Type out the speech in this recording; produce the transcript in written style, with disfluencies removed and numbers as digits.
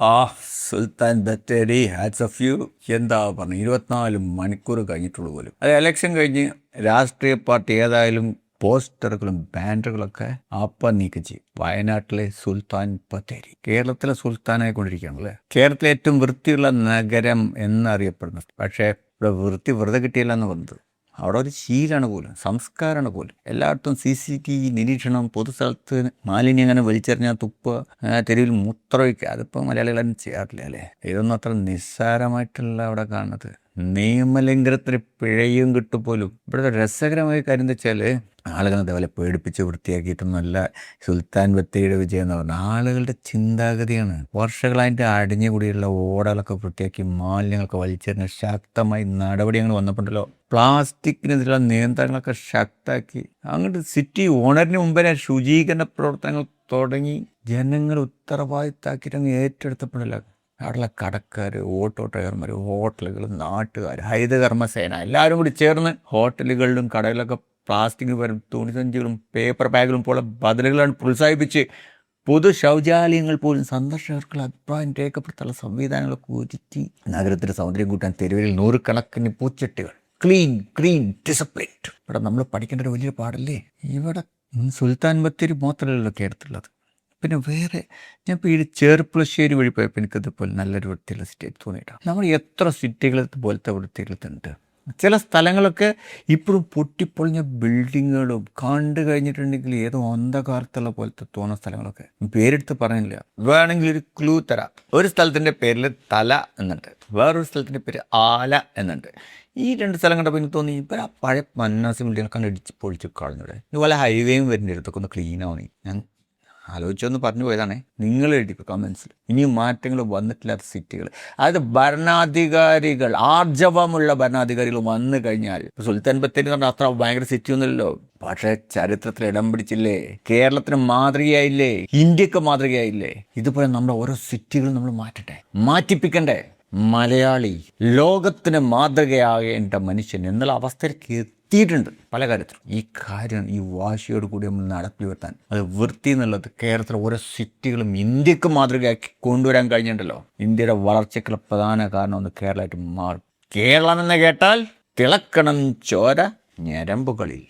ആ Sultan Bathery hats off U. എന്താ പറഞ്ഞു, 24 മണിക്കൂർ കഴിഞ്ഞിട്ടുള്ളൂ പോലും. അത് എലക്ഷൻ കഴിഞ്ഞ് രാഷ്ട്രീയ പാർട്ടി ഏതായാലും പോസ്റ്ററുകളും ബാനറുകളൊക്കെ അപ്പം നീക്കം ചെയ്യും. വയനാട്ടിലെ സുൽത്താൻ ബത്തേരി കേരളത്തിലെ സുൽത്താനായിക്കൊണ്ടിരിക്കുകയാണല്ലേ. കേരളത്തിലെ ഏറ്റവും വൃത്തിയുള്ള നഗരം എന്നറിയപ്പെടുന്നത്. പക്ഷേ ഇവിടെ വൃത്തി വെറുതെ കിട്ടിയില്ല എന്ന് പറഞ്ഞത്. അവിടെ ഒരു ശീലമാണ് പോലും, സംസ്കാരമാണ് പോലും. എല്ലായിടത്തും CCTV നിരീക്ഷണം, പൊതുസ്ഥലത്ത് മാലിന്യം അങ്ങനെ വലിച്ചെറിഞ്ഞാൽ തുപ്പുക, തെരുവിൽ മൂത്രമൊഴിക്കുക. അതിപ്പോൾ മലയാളികളൊന്നും ചെയ്യാറില്ല അല്ലേ. ഇതൊന്നും അത്ര നിസ്സാരമായിട്ടുള്ള അവിടെ കാണുന്നത്. നിയമലംഘനത്തിന് പിഴയും കിട്ടും പോലും. ഇവിടുത്തെ രസകരമായ കാര്യം എന്താ വെച്ചാൽ, ആളുകൾ അതേപോലെ പേടിപ്പിച്ച് വൃത്തിയാക്കിയിട്ടൊന്നുമല്ല സുൽത്താൻ ബത്തേരിയുടെ വിജയം എന്ന് പറഞ്ഞാൽ. ആളുകളുടെ ചിന്താഗതിയാണ്. വർഷങ്ങളായിട്ട് അടിഞ്ഞുകൂടിയുള്ള ഓടകളൊക്കെ വൃത്തിയാക്കി മാലിന്യങ്ങളൊക്കെ വലിച്ചെറിഞ്ഞ ശക്തമായി നടപടികൾ വന്നപ്പോണ്ടല്ലോ. പ്ലാസ്റ്റിക്കിനെതിരെയുള്ള നിയന്ത്രണങ്ങളൊക്കെ ശക്തമാക്കി. അങ്ങോട്ട് സിറ്റി ഓണറിന് മുമ്പേ ശുചീകരണ പ്രവർത്തനങ്ങൾ തുടങ്ങി. ജനങ്ങൾ ഉത്തരവാദിത്തമാക്കിയിട്ട് അങ്ങ് ഏറ്റെടുത്തപ്പോഴല്ല അവിടെയുള്ള കടക്കാർ, ഓട്ടോ ഡ്രൈവർമാർ, ഹോട്ടലുകൾ, നാട്ടുകാർ, ഹരിതകർമ്മസേന എല്ലാവരും കൂടി ചേർന്ന് ഹോട്ടലുകളിലും കടകളിലൊക്കെ പ്ലാസ്റ്റിക് പകരം തുണിസഞ്ചികളും പേപ്പർ ബാഗുകളും പോലെ ബദലുകളാണ് പ്രോത്സാഹിപ്പിച്ച് പൊതു ശൗചാലയങ്ങൾ പോലും സന്ദർശകർക്ക് അഭിപ്രായം രേഖപ്പെടുത്താനുള്ള സംവിധാനങ്ങളൊക്കെ ഒരുക്കി. നഗരത്തിൻ്റെ സൗന്ദര്യം കൂട്ടാൻ തെരുവിൽ 100 പൂച്ചട്ടികൾ. Clean disciplined. ഇവിടെ നമ്മൾ പഠിക്കേണ്ട ഒരു വലിയ പാടല്ലേ. ഇവിടെ സുൽത്താൻ ബത്തേരി മാത്രമല്ലല്ലോ കേരളത്തിലുള്ളത്. പിന്നെ വേറെ ഞാൻ ഇപ്പോൾ ഈ ചെറുപ്പുളശ്ശേരി വഴി പോയപ്പോൾ എനിക്കതുപോലെ നല്ലൊരു വൃത്തിയുള്ള സിറ്റി തോന്നിയിട്ടാണ്. നമ്മൾ എത്ര സിറ്റികൾ പോലത്തെ വൃത്തികളുണ്ട്. ചില സ്ഥലങ്ങളൊക്കെ ഇപ്പോഴും പൊട്ടിപ്പൊളിഞ്ഞ ബിൽഡിങ്ങുകളും കണ്ടു കഴിഞ്ഞിട്ടുണ്ടെങ്കിൽ ഏതോ അന്ധകാലത്തുള്ള പോലത്തെ തോന്നുന്ന സ്ഥലങ്ങളൊക്കെ. പേരെടുത്ത് പറയുന്നില്ല, വേണമെങ്കിൽ ഒരു ക്ലൂ തരാം. ഒരു സ്ഥലത്തിൻ്റെ പേരിൽ തല എന്നുണ്ട്, വേറൊരു സ്ഥലത്തിൻ്റെ പേര് ആല എന്നുണ്ട്. ഈ 2 സ്ഥലം കണ്ടപ്പോൾ എനിക്ക് തോന്നി ഇപ്പോൾ ആ പഴയ മന്നാസി ബിൽഡിങ്ങൊക്കെ ഇടിച്ച് പൊളിച്ച് കളഞ്ഞൂടെ. ഇതുപോലെ ഹൈവേയും വരുന്ന അടുത്തൊക്കെ ഒന്ന് ക്ലീൻ ആവുന്നേ. ഞാൻ ആലോചിച്ചൊന്ന് പറഞ്ഞു പോയതാണേ. നിങ്ങൾ എഴുതി കമൻസിൽ. ഇനിയും മാറ്റങ്ങൾ വന്നിട്ടില്ലാത്ത സിറ്റികൾ, അതായത് ഭരണാധികാരികൾ, ആർജവമുള്ള ഭരണാധികാരികൾ വന്നു കഴിഞ്ഞാൽ, സുൽത്താൻ ബത്തേരി എന്ന് പറഞ്ഞാൽ അത്ര ഭയങ്കര സിറ്റി ഒന്നുമില്ലല്ലോ, പക്ഷേ ചരിത്രത്തിൽ ഇടം പിടിച്ചില്ലേ, കേരളത്തിന് മാതൃകയായില്ലേ, ഇന്ത്യക്ക് മാതൃകയായില്ലേ. ഇതുപോലെ നമ്മുടെ ഓരോ സിറ്റികളും നമ്മൾ മാറ്റിപ്പിക്കണ്ടേ. മലയാളി ലോകത്തിന് മാതൃകയാകേണ്ട മനുഷ്യൻ എന്നുള്ള അവസ്ഥയിലേക്ക് എത്തിയിട്ടുണ്ട് പല കാര്യത്തിലും. ഈ കാര്യം, ഈ വാശിയോട് കൂടി നമ്മൾ നടപ്പിൽ വരുത്താൻ, അത് വൃത്തി എന്നുള്ളത് കേരളത്തിലെ ഓരോ സിറ്റികളും ഇന്ത്യക്ക് മാതൃകയാക്കി കൊണ്ടുവരാൻ കഴിഞ്ഞിട്ടുണ്ടല്ലോ. ഇന്ത്യയുടെ വളർച്ചയ്ക്കുള്ള പ്രധാന കാരണം ഒന്ന് കേരളമായിട്ട് മാറും. കേരളം എന്ന് കേട്ടാൽ തിളക്കണം ചോര ഞരമ്പുകളിൽ.